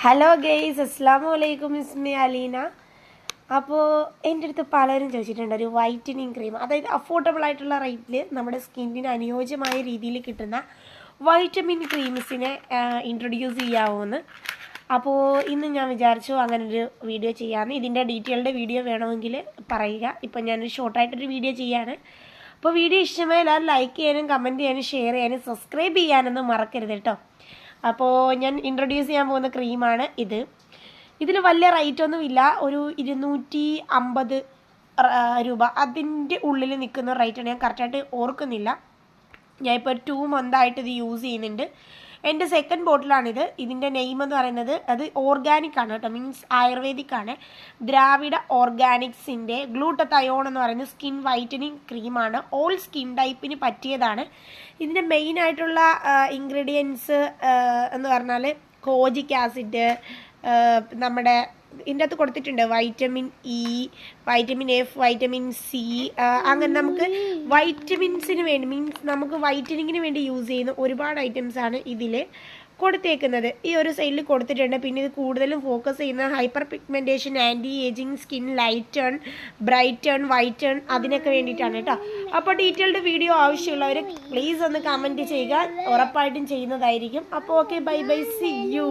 Hello guys, അസ്സാം വലൈക്കും. ഇസ്മി അലീന. അപ്പോൾ എൻ്റെ അടുത്ത് പലരും ചോദിച്ചിട്ടുണ്ട് ഒരു വൈറ്റനിങ് ക്രീം, അതായത് അഫോർഡബിൾ ആയിട്ടുള്ള റേറ്റിൽ നമ്മുടെ സ്കിന്നിന് അനുയോജ്യമായ രീതിയിൽ കിട്ടുന്ന വൈറ്റമിൻ ക്രീംസിനെ ഇൻട്രൊഡ്യൂസ് ചെയ്യാവുമെന്ന്. അപ്പോൾ ഇന്ന് ഞാൻ വിചാരിച്ചു അങ്ങനൊരു വീഡിയോ ചെയ്യാമെന്ന്. ഇതിൻ്റെ ഡീറ്റെയിൽഡ് വീഡിയോ വേണമെങ്കിൽ പറയുക. ഇപ്പം ഞാനൊരു ഷോർട്ടായിട്ടൊരു വീഡിയോ ചെയ്യാണ്. അപ്പോൾ വീഡിയോ ഇഷ്ടമായാൽ ലൈക്ക് ചെയ്യാനും കമൻറ്റ് ചെയ്യാനും ഷെയർ ചെയ്യാനും സബ്സ്ക്രൈബ് ചെയ്യാനൊന്നും മറക്കരുത് കേട്ടോ. അപ്പോൾ ഞാൻ ഇൻട്രൊഡ്യൂസ് ചെയ്യാൻ പോകുന്ന ക്രീമാണ് ഇത്. ഇതിൽ വലിയ റേറ്റൊന്നുമില്ല, ഒരു 250 രൂപ അതിൻ്റെ ഉള്ളിൽ നിൽക്കുന്ന റേറ്റാണ്. ഞാൻ കറക്റ്റായിട്ട് ഓർക്കുന്നില്ല. ഞാൻ ഇപ്പോൾ 2 മന്തായിട്ട് ഇത് യൂസ് ചെയ്യുന്നുണ്ട്. എൻ്റെ സെക്കൻഡ് ബോട്ടിലാണിത്. ഇതിൻ്റെ നെയിം എന്ന് പറയുന്നത് അത് ഓർഗാനിക് ആണ് കേട്ടോ, മീൻസ് ആയുർവേദിക് ആണ്. ദ്രാവിഡ ഓർഗാനിക്സിൻ്റെ ഗ്ലൂട്ടതയോൺ എന്ന് പറയുന്ന സ്കിൻ വൈറ്റനിങ് ക്രീമാണ്. ഓൾ സ്കിൻ ടൈപ്പിന് പറ്റിയതാണ്. ഇതിൻ്റെ മെയിനായിട്ടുള്ള ഇൻഗ്രീഡിയൻസ് എന്ന് പറഞ്ഞാൽ കോജിക് ആസിഡ്, നമ്മുടെ ഇതിൻ്റെ അകത്ത് കൊടുത്തിട്ടുണ്ട് vitamin E, vitamin F, vitamin C, അങ്ങനെ നമുക്ക് വൈറ്റമിൻസിന് വേണ്ടി, മീൻസ് നമുക്ക് വൈറ്റനിങ്ങിന് വേണ്ടി യൂസ് ചെയ്യുന്ന ഒരുപാട് ഐറ്റംസാണ് ഇതിൽ കൊടുത്തേക്കുന്നത്. ഈ ഒരു സൈഡിൽ കൊടുത്തിട്ടുണ്ട്. പിന്നെ ഇത് കൂടുതലും ഫോക്കസ് ചെയ്യുന്ന hyperpigmentation, anti ageing, skin lighten, brighten, whiten, അതിനൊക്കെ വേണ്ടിയിട്ടാണ് കേട്ടോ. അപ്പോൾ ഡീറ്റെയിൽഡ് വീഡിയോ ആവശ്യമുള്ളവർ പ്ലീസ് ഒന്ന് കമൻറ്റ് ചെയ്യുക, ഉറപ്പായിട്ടും ചെയ്യുന്നതായിരിക്കും. അപ്പോൾ okay, bye bye, see U.